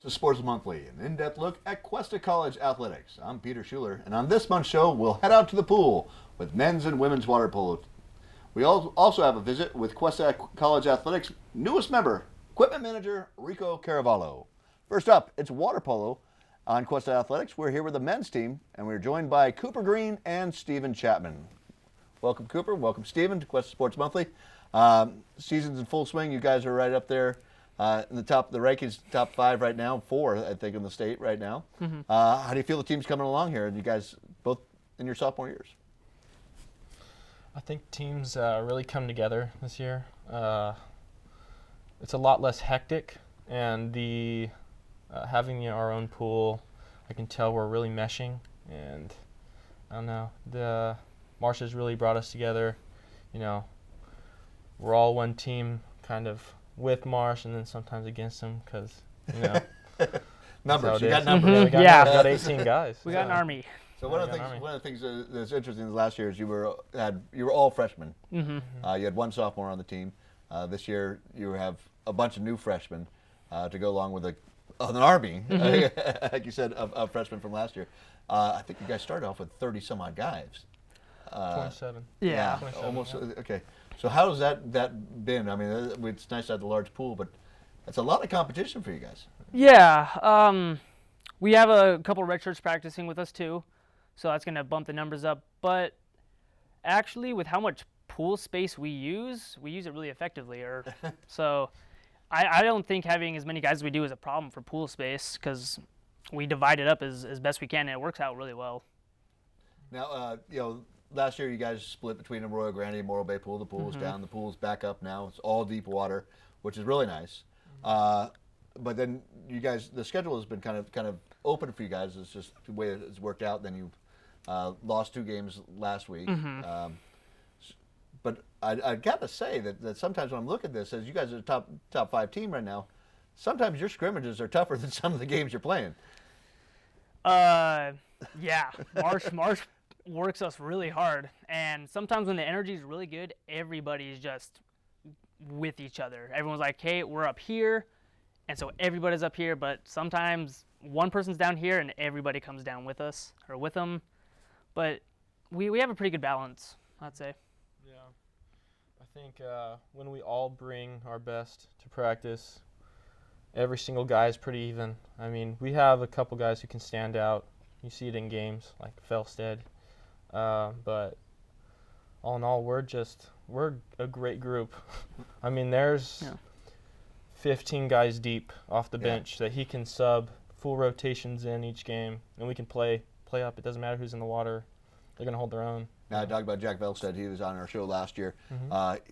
To Sports Monthly, an in-depth look at Cuesta College athletics. I'm Peter Schuler, and on this month's show, we'll head out to the pool with men's and women's water polo. We also have a visit with Cuesta College athletics' newest member, equipment manager Rico Caravallo. First up, it's water polo on Cuesta Athletics. We're here with the men's team, and we're joined by Cooper Green and Stephen Chapman. Welcome, Cooper. Welcome, Stephen, to Cuesta Sports Monthly. Season's in full swing. You guys are right up there. In the rankings, top 5 right now, 4, I think, in the state right now. Mm-hmm. How do you feel the team's coming along here? And you guys both in your sophomore years? I think teams really come together this year. It's a lot less hectic, and having our own pool, I can tell we're really meshing. And I don't know, Marsh has really brought us together. You know, we're all one team, kind of. With Marsh and then sometimes against him because, you know. Numbers. You got numbers. Mm-hmm. We got 18 guys. We got an army. So one of the things that's interesting last year is you were all freshmen. Mm-hmm. You had one sophomore on the team. This year you have a bunch of new freshmen to go along with an army, like you said, of freshmen from last year. I think you guys started off with 30 some odd guys. 27. Yeah. 27, almost. Yeah. Okay. So how has that been? I mean, it's nice to have the large pool, but it's a lot of competition for you guys. Yeah. We have a couple red shirts practicing with us too, so that's going to bump the numbers up. But actually, with how much pool space we use it really effectively. So I don't think having as many guys as we do is a problem for pool space because we divide it up as best we can, and it works out really well. Now, last year you guys split between Arroyo Grande and Morro Bay pool. The pool is down, the pool's back up now. It's all deep water, which is really nice. But then you guys, the schedule has been kind of open for you guys. It's just the way it's worked out. Then you lost 2 games last week. But I got to say that sometimes when I'm looking at this, as you guys are a top 5 team right now, sometimes your scrimmages are tougher than some of the games you're playing. Yeah, Marsh works us really hard, and sometimes when the energy is really good, everybody's just with each other. Everyone's like, hey, we're up here, and so everybody's up here, but sometimes one person's down here and everybody comes down with us or with them. But we have a pretty good balance, I'd say. Yeah. I think when we all bring our best to practice, every single guy is pretty even. I mean, we have a couple guys who can stand out. You see it in games like Felstead. But all in all, we're a great group. I mean, there's 15 guys deep off the bench that he can sub full rotations in each game, and we can play up. It doesn't matter who's in the water. They're going to hold their own. Now, I talked about Jack Felstead. He was on our show last year.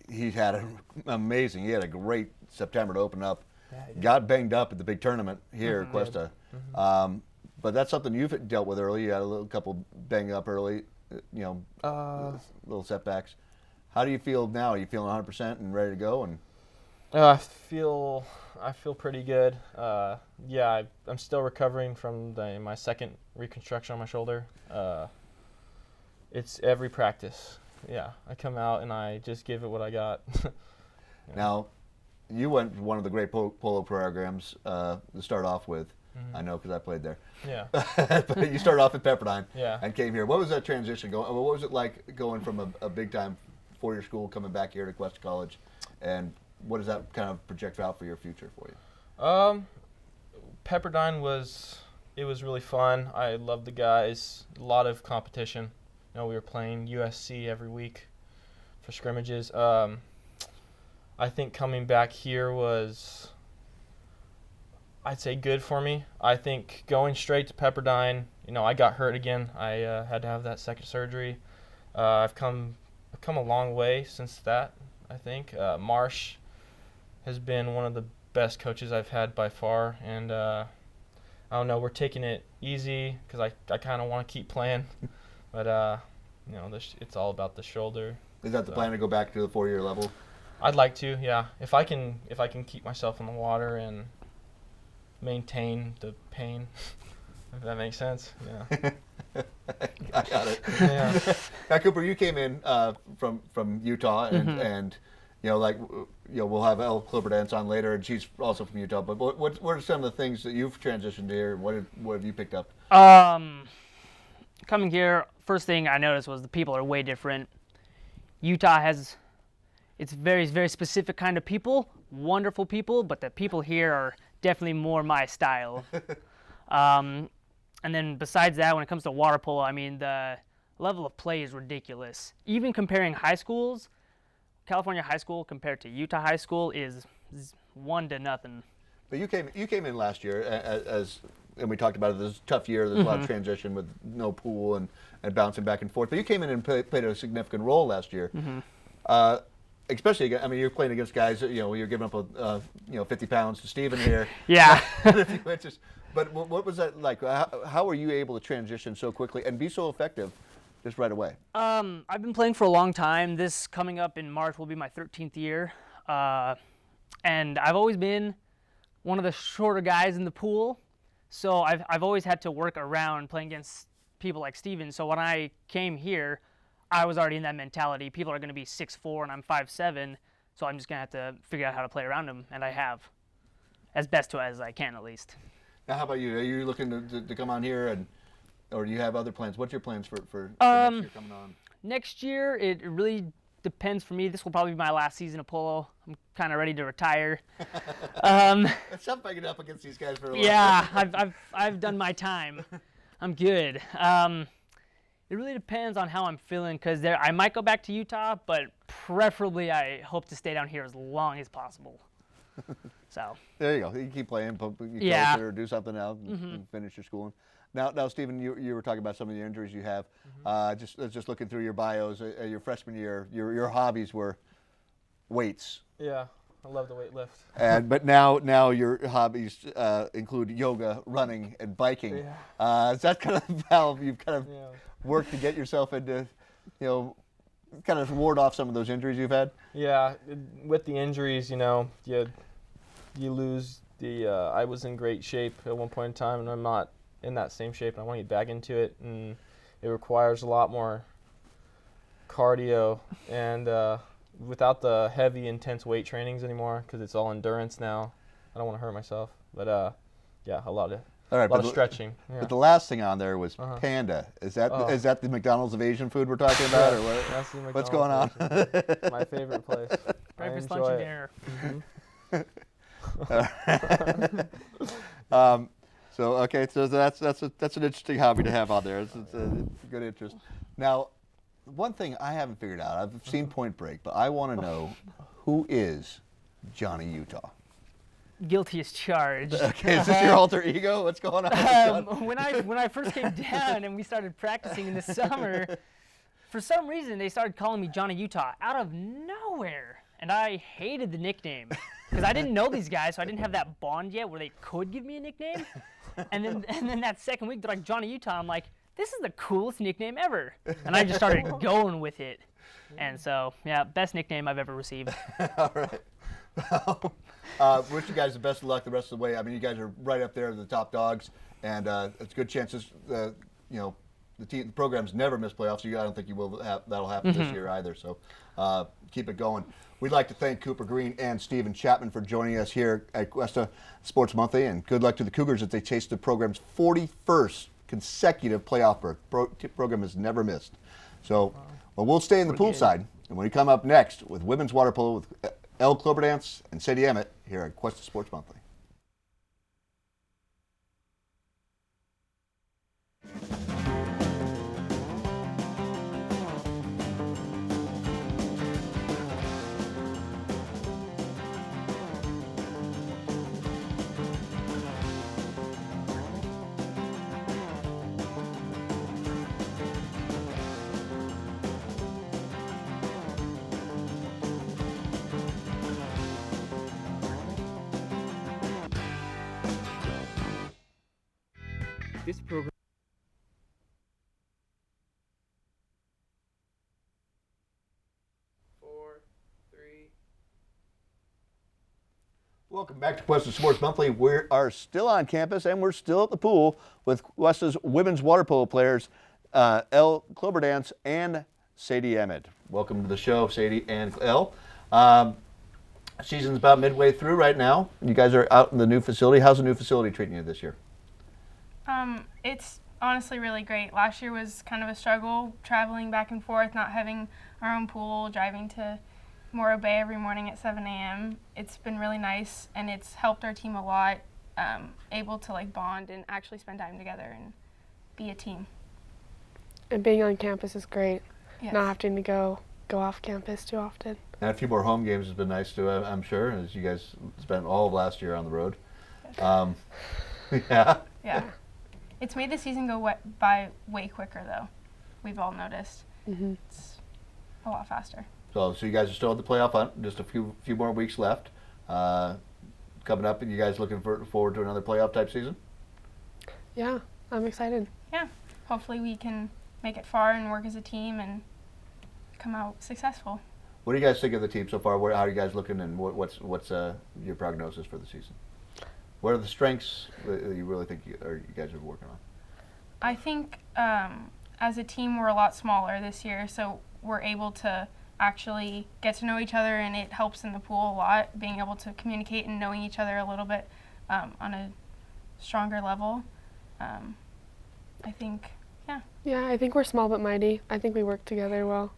He had he had a great September to open up. Yeah, got banged up at the big tournament here at Cuesta. But that's something you've dealt with early. You had a couple bang up early. Little setbacks. How do you feel now? Are you feeling 100% and ready to go? And I feel pretty good. I'm still recovering from my second reconstruction on my shoulder. It's every practice. Yeah, I come out and I just give it what I got. Now, you went to one of the great polo programs to start off with. I know because I played there. Yeah. But you started off at Pepperdine and came here. What was that transition going? What was it like going from a big-time 4-year school coming back here to Cuesta College? And what does that kind of project out for your future for you? Pepperdine was really fun. I loved the guys. A lot of competition. We were playing USC every week for scrimmages. I think coming back here was, I'd say, good for me. I think going straight to Pepperdine, I got hurt again. I had to have that second surgery. I've come a long way since that, I think. Marsh has been one of the best coaches I've had by far, and I don't know, we're taking it easy because I kind of want to keep playing, but it's all about the shoulder. Is that the plan, to go back to the 4-year level? I'd like to, yeah. If I can keep myself in the water and maintain the pain, if that makes sense. Yeah. I got it. Yeah. Now, Cooper, you came in from Utah, and we'll have Elle Cloberdance on later, and she's also from Utah. But what are some of the things that you've transitioned here? What have you picked up? Coming here, first thing I noticed was the people are way different. Utah it's very, very specific kind of people, wonderful people, but the people here are definitely more my style. And then besides that, when it comes to water polo, I mean, the level of play is ridiculous. Even comparing high schools, California high school compared to Utah high school is 1-0. But you came in last year and we talked about it. This is a tough year. There's a lot of transition with no pool and bouncing back and forth. But you came in and played a significant role last year. Especially, I mean, you're playing against guys. You're giving up 50 pounds to Steven here. Yeah. A few inches. But what was that like? How were you able to transition so quickly and be so effective just right away? I've been playing for a long time. This coming up in March will be my 13th year. And I've always been one of the shorter guys in the pool. So I've always had to work around playing against people like Steven. So when I came here, I was already in that mentality. People are going to be 6'4" and I'm 5'7", so I'm just going to have to figure out how to play around them, and I have, as best as I can at least. Now, how about you? Are you looking to come on here, or do you have other plans? What's your plans for next year coming on? Next year, it really depends for me. This will probably be my last season of polo. I'm kind of ready to retire. It's tough banging up against these guys for a while. Yeah, I've done my time. I'm good. It really depends on how I'm feeling, because I might go back to Utah, but preferably I hope to stay down here as long as possible. So there you go. You keep playing, or do something else, and finish your schooling. Now, Steven, you were talking about some of the injuries you have. Just looking through your bios, your freshman year, your hobbies were weights. Yeah, I love to weight lift. But now your hobbies include yoga, running, and biking. Yeah. Is that kind of how you've kind of worked to get yourself into, kind of ward off some of those injuries you've had? Yeah, with the injuries, you lose the. I was in great shape at one point in time, and I'm not in that same shape. And I want to get back into it, and it requires a lot more cardio and without the heavy, intense weight trainings anymore, because it's all endurance now. I don't want to hurt myself, but a lot of stretching. Yeah. But the last thing on there was Panda. Is that the McDonald's of Asian food we're talking about, or what? That's the What's going on? My favorite place. Breakfast, lunch, and dinner. So that's an interesting hobby to have on there. It's a good interest. Now, one thing I haven't figured out. I've seen Point Break, but I want to know who is Johnny Utah. Guilty as charged. Okay, is this your alter ego? What's going on? When I first came down and we started practicing in the summer, for some reason they started calling me Johnny Utah out of nowhere, and I hated the nickname because I didn't know these guys, so I didn't have that bond yet where they could give me a nickname. And then that second week they're like Johnny Utah. I'm like, this is the coolest nickname ever, and I just started going with it. And so yeah, best nickname I've ever received. All right. Wish you guys the best of luck the rest of the way. I mean, you guys are right up there, the top dogs, and it's good chances. The program's never missed playoffs, so I don't think you will that'll happen this year either. So keep it going. We'd like to thank Cooper Green and Steven Chapman for joining us here at Cuesta Sports Monthly, and good luck to the Cougars as they chase the program's 41st consecutive playoff berth. Program has never missed. So, we'll stay in the poolside, and when we come up next with women's water polo with Elle Cloberdance and Sadie Emmett here at Cuesta Sports Monthly. This program. Welcome back to Cuesta Sports Monthly. We are still on campus and we're still at the pool with Cuesta's women's water polo players, Elle Cloberdance and Sadie Emmett. Welcome to the show, Sadie and Elle. Season's about midway through right now. You guys are out in the new facility. How's the new facility treating you this year? It's honestly really great. Last year was kind of a struggle, traveling back and forth, not having our own pool, driving to Morro Bay every morning at 7 a.m. It's been really nice, and it's helped our team a lot, able to like bond and actually spend time together and be a team. And being on campus is great. Yes. Not having to go off campus too often. And a few more home games has been nice too, I'm sure, as you guys spent all of last year on the road. Yeah. Yeah. It's made the season go by way quicker, though. We've all noticed. Mm-hmm. It's a lot faster. So you guys are still at the playoff hunt. Just a few more weeks left. Coming up, and you guys looking forward to another playoff type season? Yeah, I'm excited. Yeah. Hopefully we can make it far and work as a team and come out successful. What do you guys think of the team so far? How are you guys looking, and what's your prognosis for the season? What are the strengths that you really think you guys are working on? I think as a team we're a lot smaller this year, so we're able to actually get to know each other, and it helps in the pool a lot, being able to communicate and knowing each other a little bit on a stronger level. I think, yeah. Yeah, I think we're small but mighty. I think we work together well.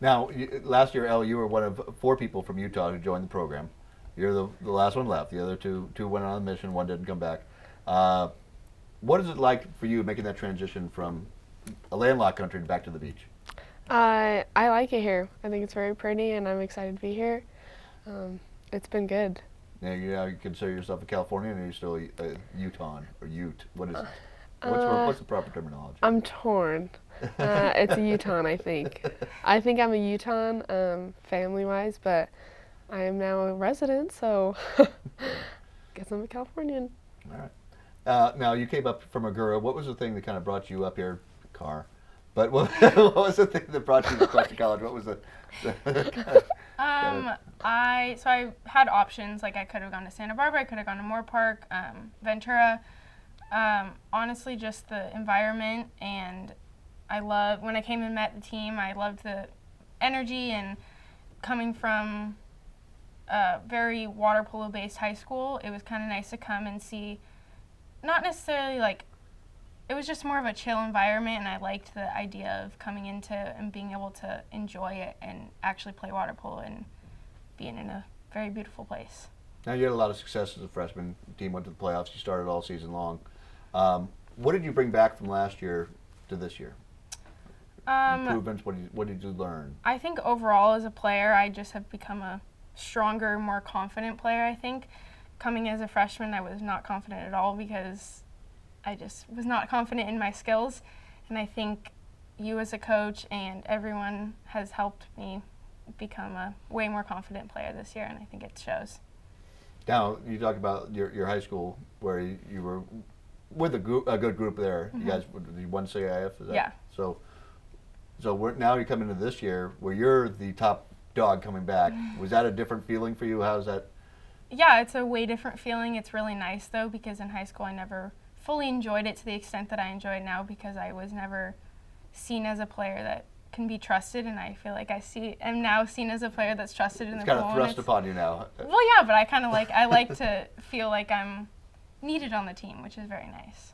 Now, last year, Elle, you were one of 4 people from Utah who joined the program. You're the last one left. The other two went on a mission. One didn't come back. What is it like for you making that transition from a landlocked country back to the beach? I like it here. I think it's very pretty, and I'm excited to be here. It's been good. Now, you consider yourself a Californian, or are you still a Utahn or Ute? What is it? What's the proper terminology? I'm torn. It's a Utahn, I think. I think I'm a Utahn family-wise, but I am now a resident, so guess I'm a Californian. All right. Now, you came up from Agoura. What was the thing that kind of brought you up here? Car. But what was the thing that brought you to Cuesta College? What was the I had options. Like I could have gone to Santa Barbara, I could have gone to Moore Park, Ventura. Honestly, just the environment, and when I came and met the team, I loved the energy, and coming from a very water polo based high school, it was kind of nice to come and see, not necessarily like, it was just more of a chill environment, and I liked the idea of coming into and being able to enjoy it and actually play water polo and being in a very beautiful place. Now, you had a lot of success as a freshman. The team went to the playoffs. You started all season long. What did you bring back from last year to this year? Improvements? What did you learn? I think overall as a player, I just have become a stronger, more confident player, I think. Coming as a freshman, I was not confident at all because I just was not confident in my skills. And I think you as a coach and everyone has helped me become a way more confident player this year, and I think it shows. Now, you talk about your high school where you were with a good group there. Mm-hmm. You guys won CIF, is that? Yeah. So now you come into this year where you're the top dog coming back. Was that a different feeling for you? How's that? Yeah, it's a way different feeling. It's really nice though, because in high school I never fully enjoyed it to the extent that I enjoy it now, because I was never seen as a player that can be trusted, and I feel like am now seen as a player that's trusted in the pool. It's kind of thrust upon you now. Well, yeah, but I like to feel like I'm needed on the team, which is very nice.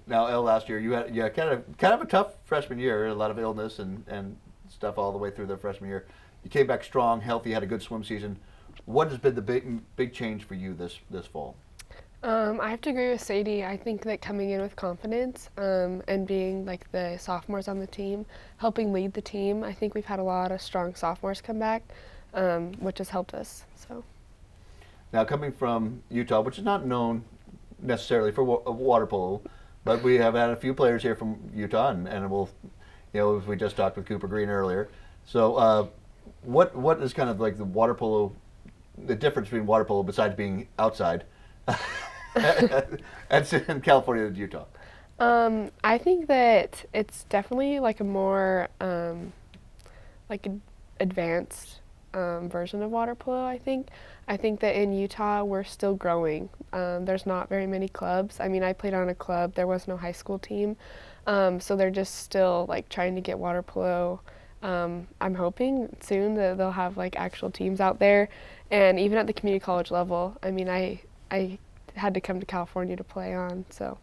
Now, Elle, last year you had kind of a tough freshman year, a lot of illness and stuff all the way through the freshman year. You came back strong, healthy, had a good swim season. What has been the big change for you this fall? I have to agree with Sadie. I think that coming in with confidence and being like the sophomores on the team, helping lead the team, I think we've had a lot of strong sophomores come back, which has helped us. So. Now, coming from Utah, which is not known necessarily for water polo, but we have had a few players here from Utah, and we'll, we just talked with Cooper Green earlier. So, what is kind of like the water polo, the difference between water polo besides being outside? That's in California and Utah. I think that it's definitely like a more advanced version of water polo. I think that in Utah we're still growing. There's not very many clubs. I mean, I played on a club. There was no high school team, so they're just still like trying to get water polo I'm hoping soon that they'll have like actual teams out there, and even at the community college level. I mean, I had to come to California to play on, so.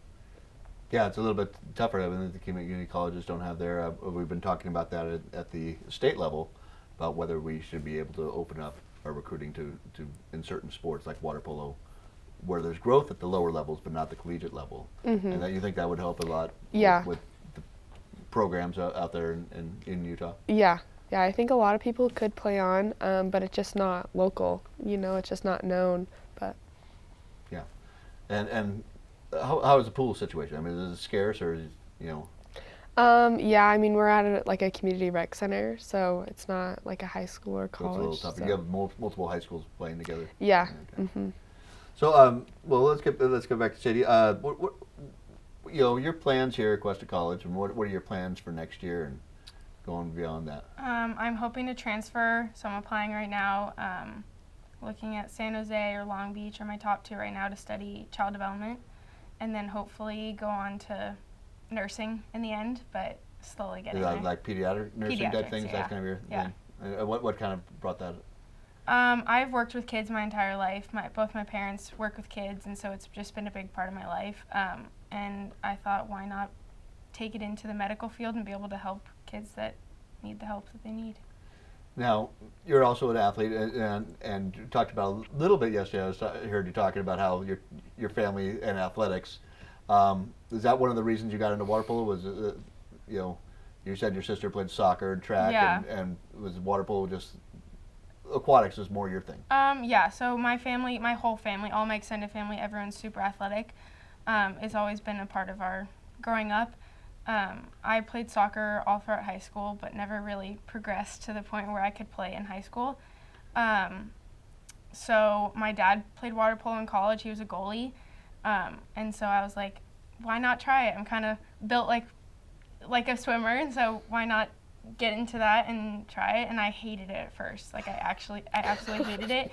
Yeah, it's a little bit tougher. I mean, the community colleges don't have their. We've been talking about that at the state level, about whether we should be able to open up our recruiting to in certain sports like water polo, where there's growth at the lower levels but not the collegiate level. And that you think that would help a lot. Yeah. With the programs out there in Utah. Yeah, I think a lot of people could play on, but it's just not local. You know, it's just not known. But yeah, and how is the pool situation? I mean, is it scarce or you know? Yeah, I mean we're at like a community rec center, so it's not like a high school or So college. it's a little tougher. so- You have multiple high schools playing together. Yeah. Okay. So well, let's go back to Sadie. What you know, your plans here at Cuesta College, and what are your plans for next year and going beyond that? I'm hoping to transfer, so I'm applying right now. Looking at San Jose or Long Beach are my top two right now to study child development, and then hopefully go on to nursing in the end, but slowly getting there. Like pediatric nursing type Pediatrics, things. yeah. That's kind of your Yeah. thing. What kind of brought that? I've worked with kids my entire life. Both my parents work with kids, and so it's just been a big part of my life. And I thought, why not take it into the medical field and be able to help kids that need the help that they need. Now, you're also an athlete, and you talked about a little bit yesterday. I heard you talking about how your family and athletics. Is that one of the reasons you got into water polo? Was you know, you said your sister played soccer and track, Yeah. and was water polo just aquatics is more your thing? Yeah, so my family, my whole family, all my extended family, everyone's super athletic. It's always been a part of our growing up. I played soccer all throughout high school, but never really progressed to the point where I could play in high school. So my dad played water polo in college. He was a goalie. And so I was like, why not try it? I'm kind of built like a swimmer, and so why not get into that and try it? And I hated it at first. Like I absolutely hated it.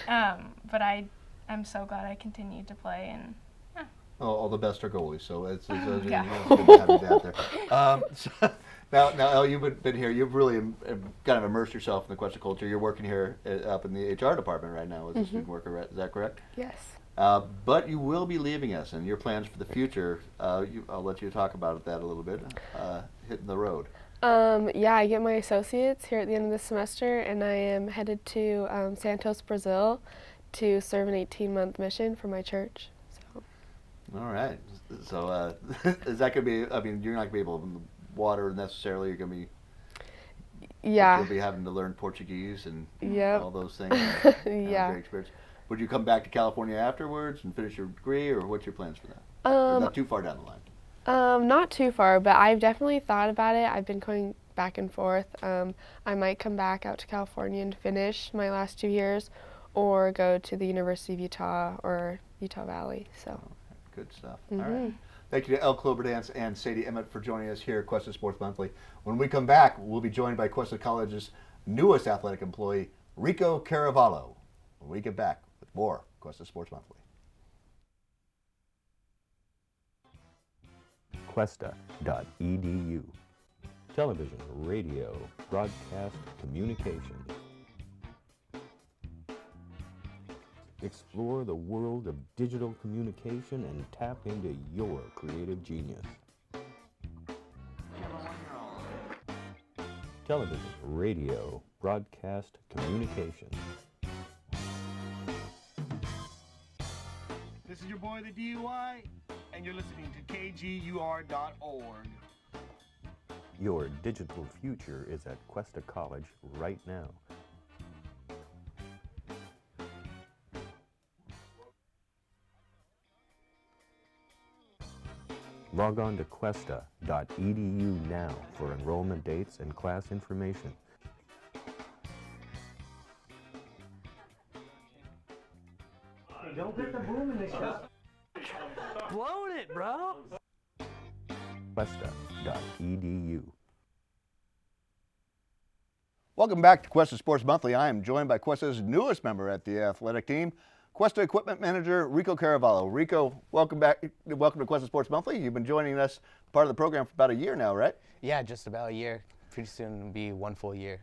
But I'm so glad I continued to play, and Oh, all the best are goalies, so it's good to Yeah. have your dad there. So now, Elle, you've been here. You've really kind of immersed yourself in the Cuesta culture. You're working here up in the HR department right now as a student worker. Right? Is that correct? Yes. But you will be leaving us, and your plans for the future. I'll let you talk about that a little bit. Hitting the road. Yeah, I get my associates here at the end of the semester, and I am headed to Santos, Brazil, to serve an 18-month mission for my church. So. All right. So is that going to be? I mean, you're not going to be able to water necessarily. You're going to be. Yeah. You'll be having to learn Portuguese and Yep. all those things. Yeah. Great experience. Would you come back to California afterwards and finish your degree, or what's your plans for that? Not too far down the line. Not too far, but I've definitely thought about it. I've been going back and forth. I might come back out to California and finish my last 2 years, or go to the University of Utah or Utah Valley. So. Good stuff. All right. Thank you to Elle Cloberdance and Sadie Emmett for joining us here at Cuesta Sports Monthly. When we come back, we'll be joined by Cuesta College's newest athletic employee, Rico Caravallo. When we get back with more Cuesta Sports Monthly. Cuesta.edu. Television, radio, broadcast, communications. Explore the world of digital communication and tap into your creative genius. Television, radio, broadcast, communications. This is your boy, the DUI, and you're listening to KGUR.org. Your digital future is at Cuesta College right now. Log on to Cuesta.edu now for enrollment dates and class information. Blown it, bro. Cuesta.edu. Welcome back to Cuesta Sports Monthly. I am joined by Cuesta's newest member at the athletic team, Cuesta Equipment Manager Rico Caravallo. Rico, welcome back. Welcome to Cuesta Sports Monthly. You've been joining us, part of the program, for about a year now, right? Yeah, just about a year. pretty soon it'll be 1 full year.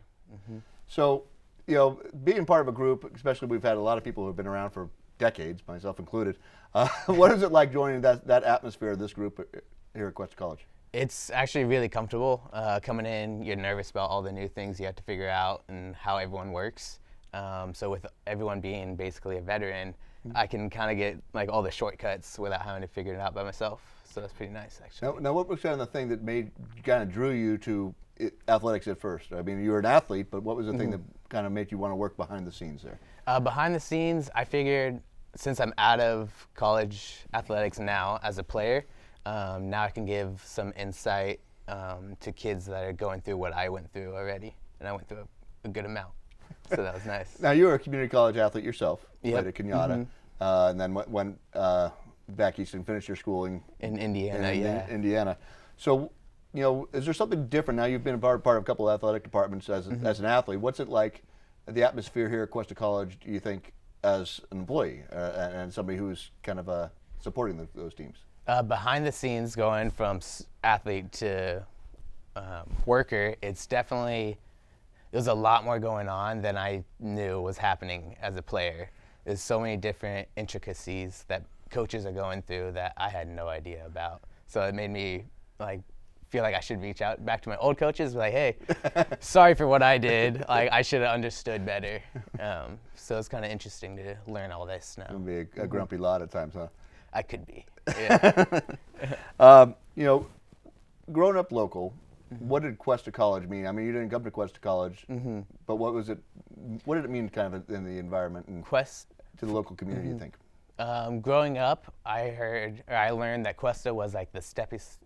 So, you know, being part of a group, especially we've had a lot of people who've been around for decades, myself included. What is it like joining that atmosphere of this group here at Cuesta College? It's actually really comfortable. Coming in, you're nervous about all the new things you have to figure out and how everyone works. So with everyone being basically a veteran, I can kind of get like all the shortcuts without having to figure it out by myself. So that's pretty nice, actually. Now what was kind of the thing that kind of drew you to athletics at first? I mean, you were an athlete, but what was the thing that kind of made you want to work behind the scenes there? Behind the scenes, I figured since I'm out of college athletics now as a player, now I can give some insight to kids that are going through what I went through already, and I went through a good amount. So that was nice. Now you were a community college athlete yourself, Yep. played at Kenyatta, and then went back east and finished your schooling In Indiana, in Indiana. So, you know, is there something different now? You've been a part of a couple of athletic departments as an athlete. What's it like, the atmosphere here at Cuesta College, do you think, as an employee and somebody who's kind of supporting those teams? Behind the scenes, going from athlete to worker, there's a lot more going on than I knew was happening as a player. There's so many different intricacies that coaches are going through that I had no idea about. So it made me feel like I should reach out back to my old coaches, be like, hey, sorry for what I did. Like, I should have understood better. So it's kind of interesting to learn all this now. It'll be a grumpy lot at times, huh? I could be. Yeah. You know, growing up local, what did Cuesta College mean? I mean, you didn't come to Cuesta College, but what was it? What did it mean, kind of, in the environment and to the local community? You think? Growing up, I learned that Cuesta was like the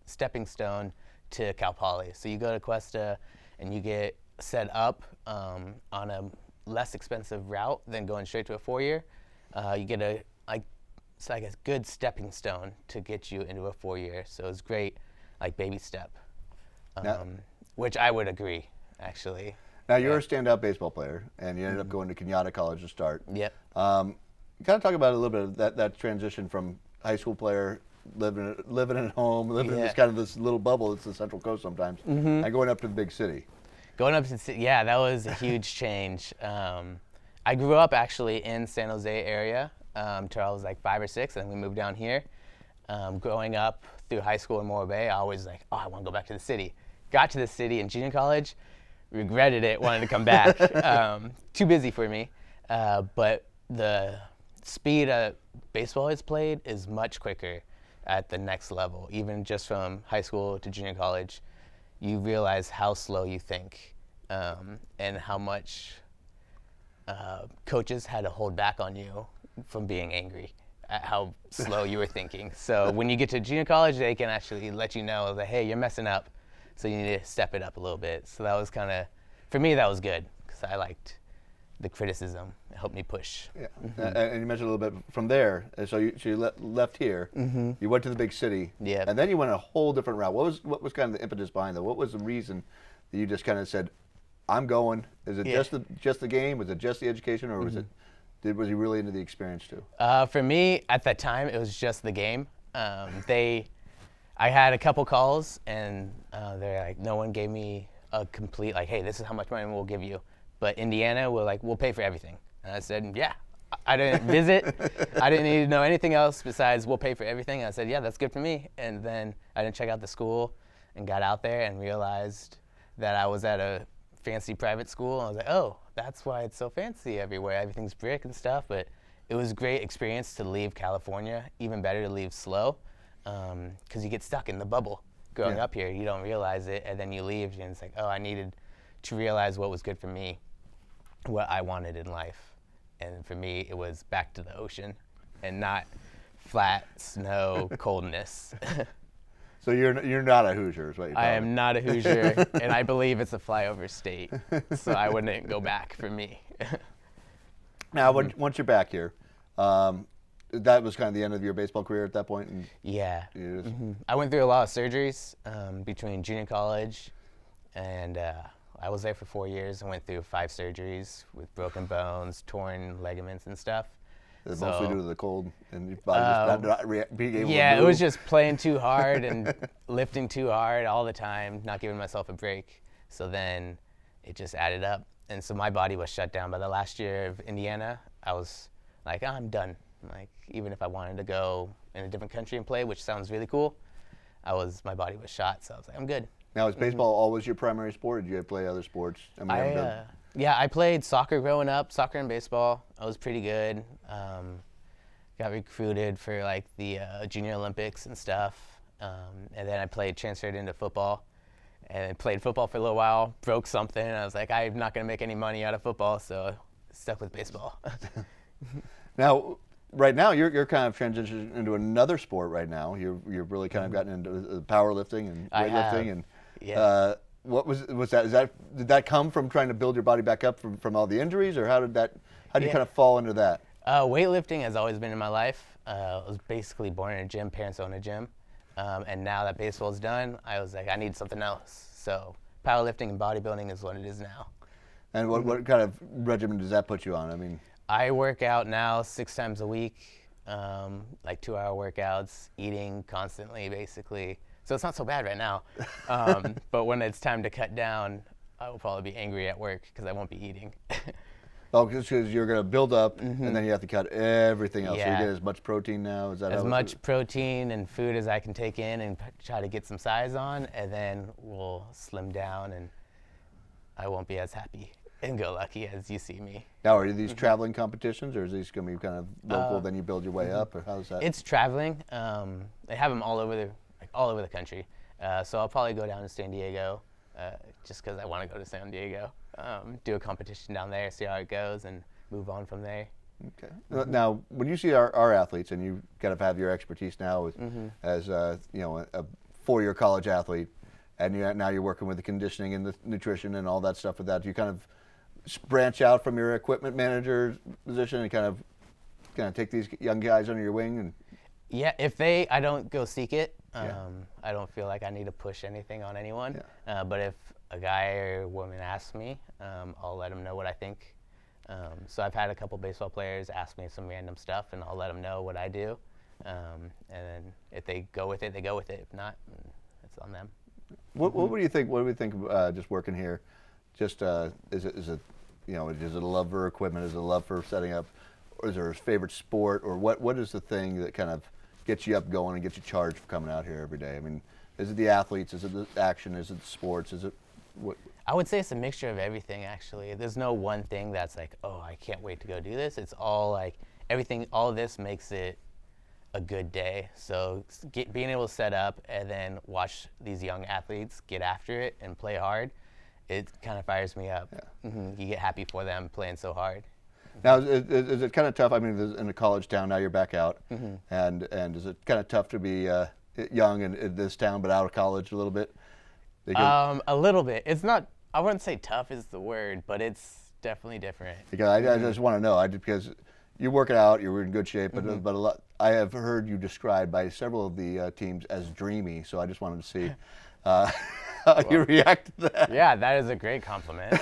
stepping stone to Cal Poly. So you go to Cuesta and you get set up on a less expensive route than going straight to a 4-year. You get it's like a good stepping stone to get you into a 4-year. So it's great, like baby step, which I would agree, actually. Now you're a standout baseball player, and you ended up going to Kenyatta College to start. Yep. Kind of talk about a little bit of that transition from high school player, living at home, living in this little bubble that's the Central Coast sometimes, and going up to the big city. Going up to the city, yeah, that was a huge change. I grew up actually in San Jose area till I was like 5 or 6, and then we moved down here. Growing up through high school in Morro Bay, I always I want to go back to the city. Got to the city in junior college, regretted it, wanted to come back. Too busy for me, but the speed baseball is played is much quicker at the next level. Even just from high school to junior college, you realize how slow you think and how much coaches had to hold back on you from being angry at how slow you were thinking. So when you get to junior college, they can actually let you know that, hey, you're messing up, so you need to step it up a little bit. So that was kind of, for me, that was good, because I liked the criticism. It helped me push. Yeah, and you mentioned a little bit from there. So you left here. You went to the big city. Yeah. And then you went a whole different route. What was kind of the impetus behind that? What was the reason that you just kind of said, "I'm going"? Is it just the game? Was it just the education, or was he really into the experience too? For me, at that time, it was just the game. I had a couple calls, and they're like, no one gave me a complete hey, this is how much money we'll give you. But Indiana, we'll pay for everything. And I said, yeah. I didn't visit. I didn't need to know anything else besides we'll pay for everything. And I said, yeah, that's good for me. And then I didn't check out the school and got out there and realized that I was at a fancy private school. I was like, oh, that's why it's so fancy everywhere. Everything's brick and stuff. But it was a great experience to leave California. Even better to leave slow, because you get stuck in the bubble. Growing up here, you don't realize it, and then you leave, and it's like, oh, I needed to realize what was good for me, what I wanted in life. And for me, it was back to the ocean and not flat snow coldness. So you're not a Hoosier, is what you're telling me. I am not a Hoosier, and I believe it's a flyover state, so I wouldn't go back for me. Now, once you're back here, that was kind of the end of your baseball career at that point? Yeah. I went through a lot of surgeries between junior college and I was there for 4 years and went through 5 surgeries with broken bones, torn ligaments and stuff. Is it mostly due to the cold and your body just not being able to move? Yeah, it was just playing too hard and lifting too hard all the time, not giving myself a break. So then it just added up. And so my body was shut down. By the last year of Indiana, I was like, oh, I'm done. Like, even if I wanted to go in a different country and play, which sounds really cool, my body was shot. So I was like, I'm good. Now, is baseball always your primary sport, or did you play other sports? Yeah, I played soccer growing up, soccer and baseball. I was pretty good. Got recruited for like the Junior Olympics and stuff. And then I transferred into football. And I played football for a little while, broke something, and I was like, I'm not going to make any money out of football, so stuck with baseball. Now, right now, you're kind of transitioning into another sport right now. You've really kind of gotten into powerlifting and weightlifting. And yeah. What was that? Did that come from trying to build your body back up from all the injuries, or how did you kind of fall into that? Weightlifting has always been in my life. I was basically born in a gym, parents own a gym. And now that baseball's done, I was like, I need something else. So powerlifting and bodybuilding is what it is now. And what kind of regimen does that put you on? I mean, I work out now 6 times a week, like 2-hour workouts, eating constantly, basically. So it's not so bad right now. But when it's time to cut down, I will probably be angry at work because I won't be eating. Oh, because you're going to build up, and then you have to cut everything else. Yeah. So you get as much protein now? Is that as much protein and food as I can take in and try to get some size on, and then we'll slim down, and I won't be as happy and go lucky as you see me. Now, are these traveling competitions, or is these going to be kind of local, then you build your way up, or how's that? It's traveling. They have them all over the country. So I'll probably go down to San Diego, just because I want to go to San Diego. Do a competition down there, see how it goes, and move on from there. Okay. Now, when you see our athletes, and you kind of have your expertise now as a 4-year college athlete, and now you're working with the conditioning and the nutrition and all that stuff with that, do you kind of branch out from your equipment manager position and kind of take these young guys under your wing? And yeah, I don't go seek it. I don't feel like I need to push anything on anyone. Yeah. But if a guy or a woman asks me, I'll let them know what I think. So I've had a couple baseball players ask me some random stuff, and I'll let them know what I do. And then if they go with it, they go with it. If not, it's on them. What do you think? What do we think of just working here? Just is it a love for equipment? Is it a love for setting up? Or is there a favorite sport? Or what is the thing that kind of gets you up going and gets you charged for coming out here every day? I mean, is it the athletes? Is it the action? Is it the sports? Is it what? I would say it's a mixture of everything, actually. There's no one thing that's like, oh, I can't wait to go do this. It's all like everything. All of this makes it a good day. So being able to set up and then watch these young athletes get after it and play hard, it kind of fires me up. Yeah. You get happy for them playing so hard. Now, is it kind of tough? I mean, in a college town, now you're back out, and is it kind of tough to be young in this town but out of college a little bit? A little bit. It's not. I wouldn't say tough is the word, but it's definitely different. Because I just want to know, because you're working out, you're in good shape, but a lot. I have heard you described by several of the teams as dreamy, so I just wanted to see how you react to that. Yeah, that is a great compliment.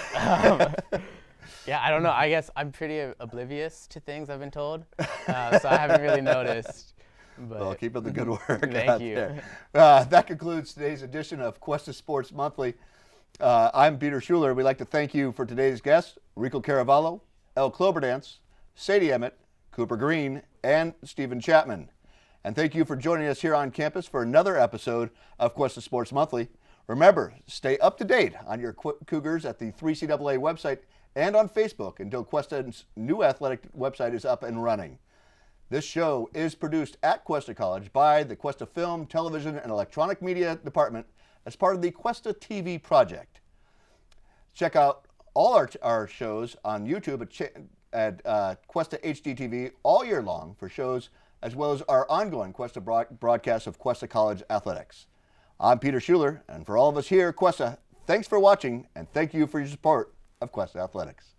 Yeah, I don't know. I guess I'm pretty oblivious to things I've been told, so I haven't really noticed. But well, keep up the good work. Thank you. That concludes today's edition of Cuesta Sports Monthly. I'm Peter Schuler. We'd like to thank you for today's guests, Rico Caravallo, El Cloberdance, Sadie Emmett, Cooper Green, and Stephen Chapman. And thank you for joining us here on campus for another episode of Cuesta Sports Monthly. Remember, stay up to date on your Cougars at the 3CAA website and on Facebook until Cuesta's new athletic website is up and running. This show is produced at Cuesta College by the Cuesta Film, Television, and Electronic Media Department as part of the Cuesta TV project. Check out all our shows on YouTube at Cuesta HDTV all year long for shows, as well as our ongoing Cuesta broadcasts of Cuesta College athletics. I'm Peter Schuler, and for all of us here at Cuesta, thanks for watching, and thank you for your support of Cuesta Athletics.